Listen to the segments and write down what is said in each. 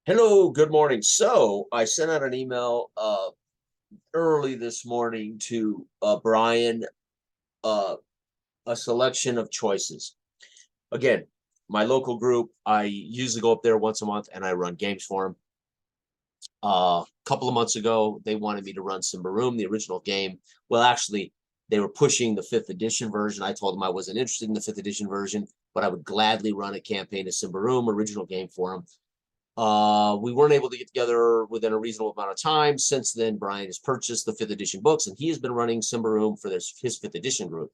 Hello, good morning. So I sent out an email early this morning to Brian, uh, a selection of choices. Again, my local group, I usually go up there once a month and I run games for them. A couple of months ago, they wanted me to run Symbaroum, the original game. Well, actually, they were pushing the fifth edition version. I told them I wasn't interested in the fifth edition version, but I would gladly run a campaign of Symbaroum, original game for them. We weren't able to get together within a reasonable amount of time. Since then, Brian has purchased the fifth edition books, and he has been running Symbaroum for his fifth edition group,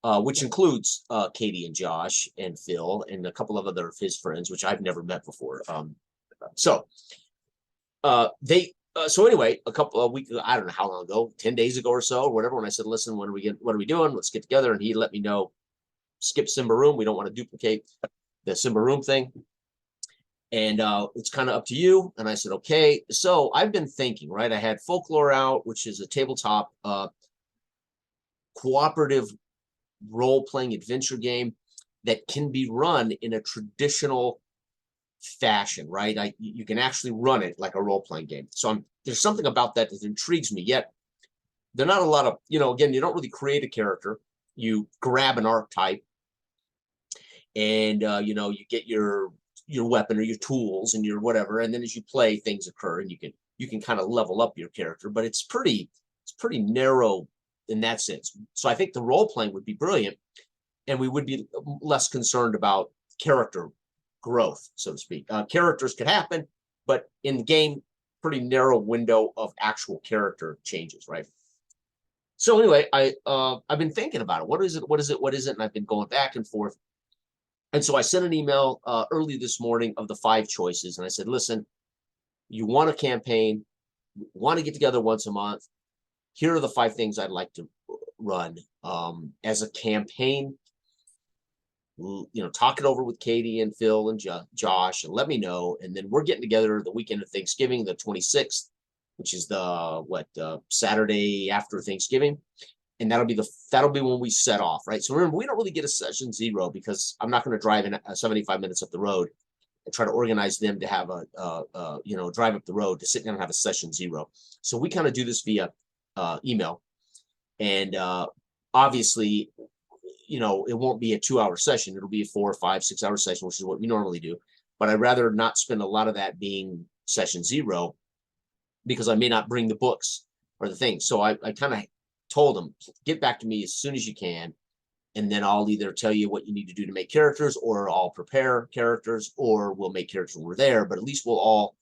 which includes Katie and Josh and Phil and a couple of other of his friends, which I've never met before. So they so anyway, a couple of weeks, I don't know how long ago, 10 days ago or so, or whatever, when I said, listen, what are we doing? Let's get together. And he let me know, skip Symbaroum. We don't want to duplicate the Symbaroum thing. And it's kind of up to you. And I said, okay. So I've been thinking, right? I had Folklore out, which is a tabletop cooperative role-playing adventure game that can be run in a traditional fashion, right? You can actually run it like a role-playing game. So there's something about that that intrigues me. Yet there are not a lot of, again, you don't really create a character. You grab an archetype and you get your weapon or your tools and your whatever, and then as you play, things occur and you can kind of level up your character, but it's pretty narrow in that sense. So I think the role playing would be brilliant, and we would be less concerned about character growth, so to speak. Characters could happen, but in the game, pretty narrow window of actual character changes, right? So anyway, I've been thinking about it. What is it? And I've been going back and forth. And so I sent an email early this morning of the 5 choices. And I said, listen, you want a campaign, want to get together once a month. Here are the 5 things I'd like to run as a campaign. Talk it over with Katie and Phil and Josh and let me know. And then we're getting together the weekend of Thanksgiving, the 26th, which is the Saturday after Thanksgiving. And that'll be when we set off, right? So remember, we don't really get a session 0 because I'm not going to drive in 75 minutes up the road and try to organize them to have a drive up the road to sit down and have a session 0. So we kind of do this via email, and obviously, it won't be a 2-hour session. It'll be a 4, 5, 6-hour session, which is what we normally do. But I'd rather not spend a lot of that being session 0 because I may not bring the books or the things. So I kind of told them, get back to me as soon as you can, and then I'll either tell you what you need to do to make characters, or I'll prepare characters, or we'll make characters when we're there. But at least we'll all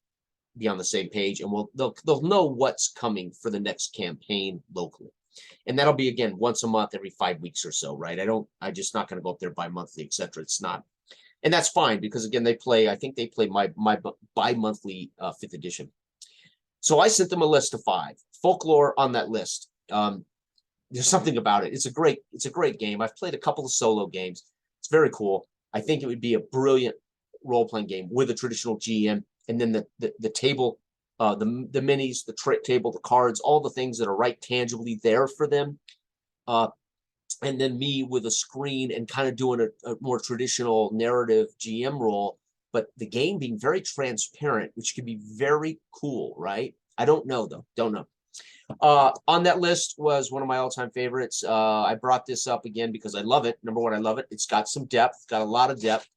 be on the same page, and they'll know what's coming for the next campaign locally. And that'll be, again, once a month, every 5 weeks or so, right? I'm just not going to go up there bi-monthly, etc. It's not, and that's fine because, again, I think they play my bi-monthly 5th edition. So I sent them a list of 5 Folklore on that list. There's something about it. It's a great game. I've played a couple of solo games. It's very cool. I think it would be a brilliant role-playing game with a traditional GM, and then the table, the minis, the trick table, the cards, all the things that are right tangibly there for them. And then me with a screen and kind of doing a more traditional narrative GM role, but the game being very transparent, which could be very cool, right? I don't know, though. Don't know. On that list was one of my all-time favorites. I brought this up again because I love it. Number one, I love it. It's got some depth, got a lot of depth.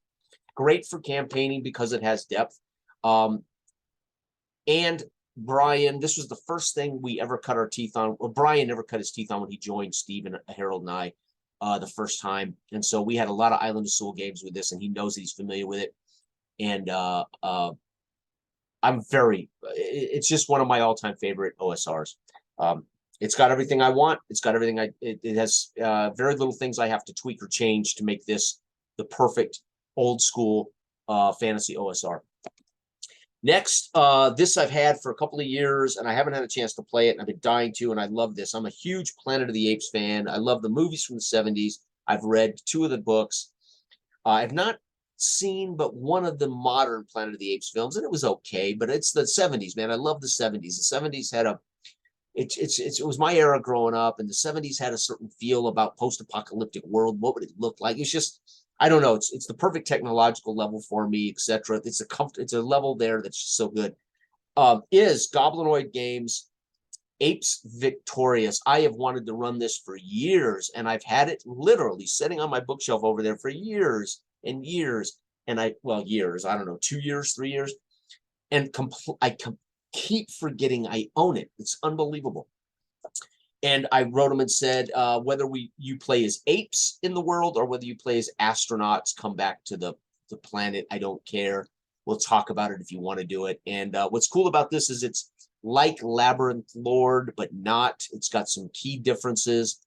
Great for campaigning because it has depth. And Brian, this was the first thing we ever cut our teeth on. Well, Brian never cut his teeth on when he joined Steve and Harold and I the first time. And so we had a lot of Island of Soul games with this, and he knows that he's familiar with it. And it's just one of my all-time favorite OSRs. It's got everything I want. It's got everything it has very little things I have to tweak or change to make this the perfect old school fantasy OSR. Next, this I've had for a couple of years, and I haven't had a chance to play it, and I've been dying to, and I love this. I'm a huge Planet of the Apes fan. I love the movies from the 70s. I've read 2 of the books. I've not seen but one of the modern Planet of the Apes films, and it was okay, but it's the 70s, man. I love the 70s. The 70s had it was my era growing up, and the 70s had a certain feel about post-apocalyptic world. What would it look like? It's just I don't know. It's the perfect technological level for me, etc. It's a level there that's just so good. Is Goblinoid Games Apes Victorious. I have wanted to run this for years, and I've had it literally sitting on my bookshelf over there for years and years. And years, I don't know, 2 years, 3 years. And keep forgetting I own it. It's unbelievable. And I wrote them and said, whether you play as apes in the world or whether you play as astronauts, come back to the planet. I don't care. We'll talk about it if you want to do it. And what's cool about this is it's like Labyrinth Lord, but not. It's got some key differences.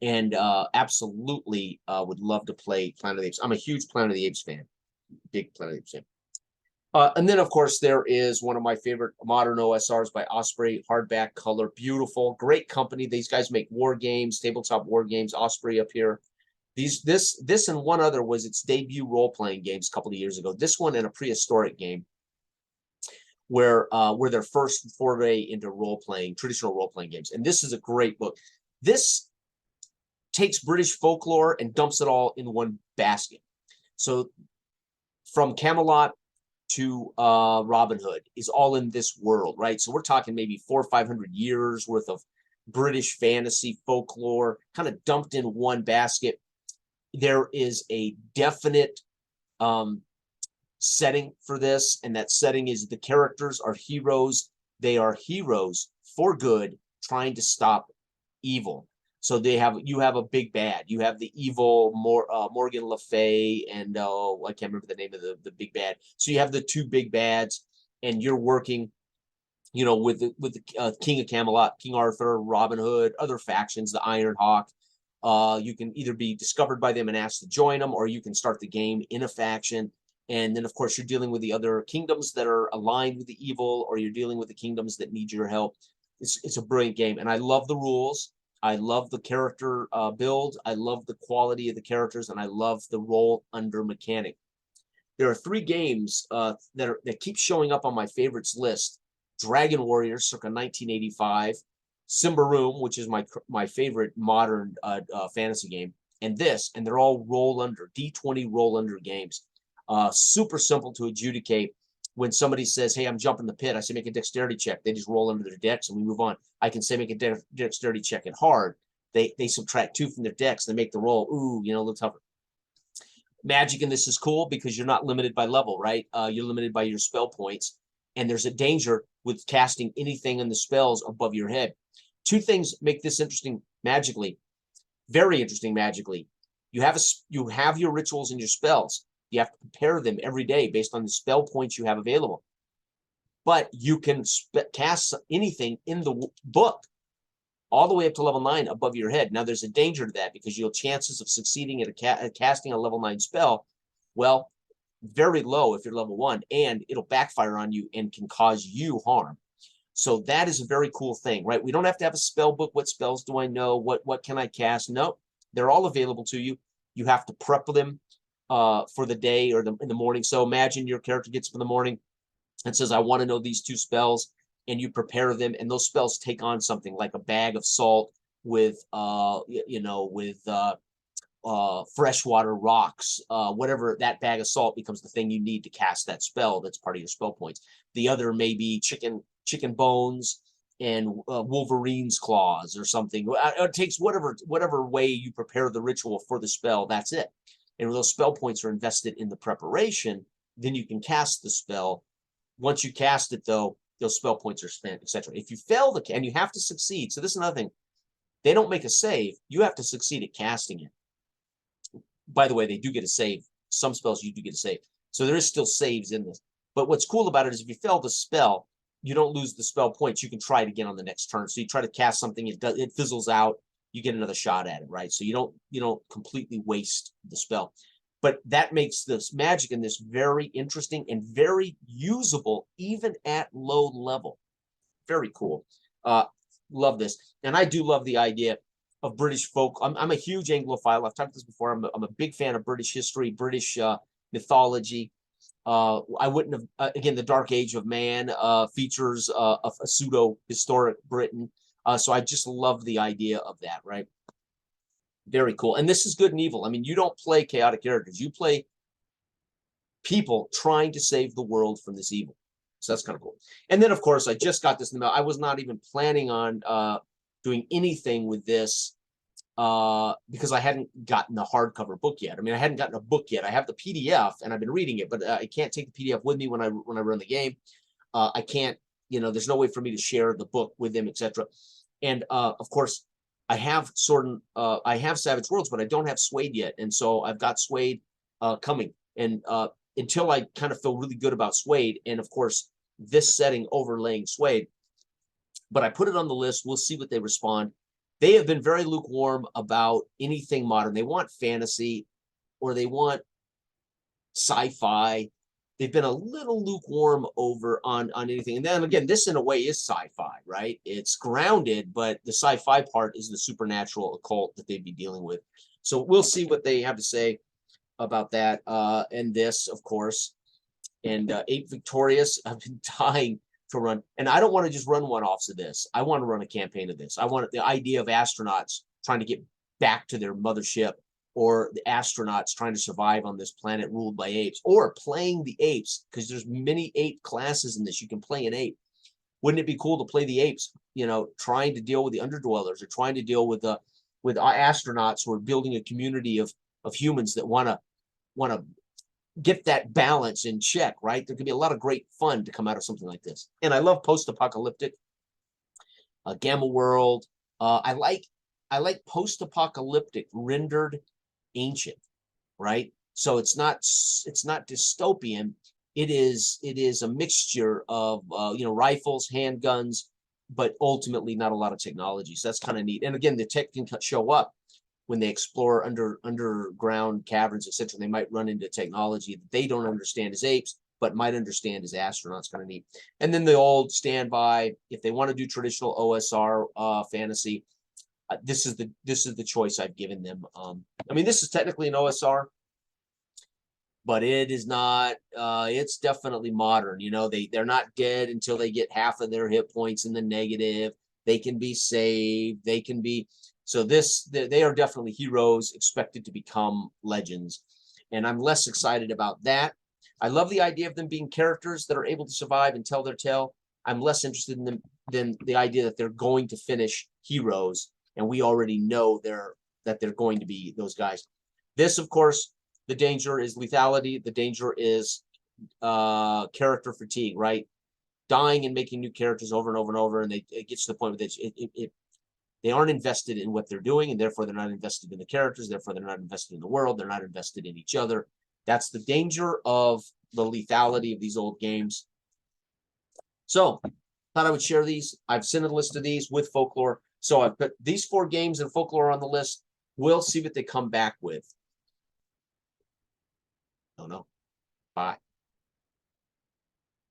And absolutely would love to play Planet of the Apes. I'm a huge Planet of the Apes fan. Big Planet of the Apes fan. And then, of course, there is one of my favorite modern OSRs by Osprey, hardback color, beautiful, great company. These guys make war games, tabletop war games. Osprey up here. This and one other was its debut role-playing games a couple of years ago. This one and a prehistoric game where their first foray into role-playing, traditional role-playing games. And this is a great book. This takes British folklore and dumps it all in one basket. So from Camelot to Robin Hood is all in this world, right? So we're talking maybe 400 or 500 years worth of British fantasy folklore kind of dumped in one basket. There is a definite setting for this, and that setting is the characters are heroes. They are heroes for good, trying to stop evil. So you have a big bad. You have the evil Morgan Le Fay and I can't remember the name of the big bad. So you have the two big bads, and you're working, with the King of Camelot, King Arthur, Robin Hood, other factions, the Iron Hawk. You can either be discovered by them and asked to join them, or you can start the game in a faction. And then, of course, you're dealing with the other kingdoms that are aligned with the evil, or you're dealing with the kingdoms that need your help. It's a brilliant game, and I love the rules. I love the character build. I love the quality of the characters, and I love the roll under mechanic. There are 3 games that keep showing up on my favorites list: Dragon Warriors, circa 1985, Symbaroum, which is my favorite modern fantasy game, and they're all roll under D20 roll under games. Super simple to adjudicate. When somebody says, hey, I'm jumping the pit, I say make a dexterity check. They just roll under their decks and we move on. I can say make a dexterity check at hard. They subtract 2 from their decks. They make the roll. Ooh, a little tougher. Magic in this is cool because you're not limited by level, right? You're limited by your spell points. And there's a danger with casting anything in the spells above your head. 2 things make this interesting magically. Very interesting magically. You have your rituals and your spells. You have to prepare them every day based on the spell points you have available. But you can cast anything in the book all the way up to level 9 above your head. Now, there's a danger to that because your chances of succeeding at casting a level 9 spell, well, very low if you're level 1, and it'll backfire on you and can cause you harm. So that is a very cool thing, right? We don't have to have a spell book. What spells do I know? What can I cast? No, they're all available to you. You have to prep them for the day or in the morning. So imagine your character gets up in the morning and says, I want to know these 2 spells, and you prepare them, and those spells take on something like a bag of salt with freshwater rocks, whatever. That bag of salt becomes the thing you need to cast that spell. That's part of your spell points. The other may be chicken bones and Wolverine's claws or something. It takes whatever way you prepare the ritual for the spell. That's it. And those spell points are invested in the preparation, then you can cast the spell. Once you cast it, though, those spell points are spent, etc. If you fail and you have to succeed. So this is another thing. They don't make a save. You have to succeed at casting it. By the way, they do get a save. Some spells you do get a save. So there is still saves in this. But what's cool about it is if you fail the spell, you don't lose the spell points. You can try it again on the next turn. So you try to cast something, it fizzles out. You get another shot at it, right? So you don't completely waste the spell. But that makes this magic in this very interesting and very usable, even at low level. Very cool. Love this. And I do love the idea of British folk. I'm a huge Anglophile. I've talked this before. I'm a big fan of British history, British mythology. I wouldn't have, again, the Dark Age of Man features a pseudo-historic Britain. So I just love the idea of that, right? Very cool. And this is good and evil. I mean, you don't play chaotic characters. You play people trying to save the world from this evil. So that's kind of cool. And then, of course, I just got this in the mail. I was not even planning on doing anything with this because I hadn't gotten the hardcover book yet. I mean, I hadn't gotten a book yet. I have the PDF and I've been reading it, but I can't take the PDF with me when I run the game. I can't, you know, there's no way for me to share the book with them, etc. And of course, I have I have Savage Worlds, but I don't have SWADE yet, and so I've got SWADE coming. And until I kind of feel really good about SWADE, and of course this setting overlaying SWADE, but I put it on the list. We'll see what they respond. They have been very lukewarm about anything modern. They want fantasy or they want sci-fi. They've been a little lukewarm over on anything. And then again, this in a way is sci-fi, right? It's grounded, but the sci-fi part is the supernatural occult that they'd be dealing with. So we'll see what they have to say about that. And this, of course, and Ape Victorious, I've been dying to run. And I don't want to just run one-offs of this. I want to run a campaign of this. I want the idea of astronauts trying to get back to their mothership, or the astronauts trying to survive on this planet ruled by apes, or playing the apes, because there's many ape classes in this. You can play an ape. Wouldn't it be cool to play the apes, you know, trying to deal with the underdwellers, or trying to deal with astronauts who are building a community of humans that want to get that balance in check, right? There could be a lot of great fun to come out of something like this. And I love post-apocalyptic, Gamma World. I like post-apocalyptic rendered ancient, right? So it's not dystopian. It is a mixture of you know, rifles, handguns, but ultimately not a lot of technology. So that's kind of neat. And again, the tech can show up when they explore underground caverns, etc. They might run into technology that they don't understand as apes, but might understand as astronauts. Kind of neat. And then the old standby, if they want to do traditional OSR fantasy, this is the choice I've given them. I mean, this is technically an OSR, but it is not. It's definitely modern. You know, they're not dead until they get half of their hit points in the negative. They can be saved. They can be. So they are definitely heroes expected to become legends, and I'm less excited about that. I love the idea of them being characters that are able to survive and tell their tale. I'm less interested in them than the idea that they're going to finish heroes, and we already know that they're going to be those guys. This, of course, the danger is lethality. The danger is character fatigue, right? Dying and making new characters over and over and over, and it gets to the point where they aren't invested in what they're doing, and therefore they're not invested in the characters. Therefore, they're not invested in the world. They're not invested in each other. That's the danger of the lethality of these old games. So, thought I would share these. I've sent a list of these with Folklore. So I've put these 4 games and Folklore on the list. We'll see what they come back with. Don't know. Bye.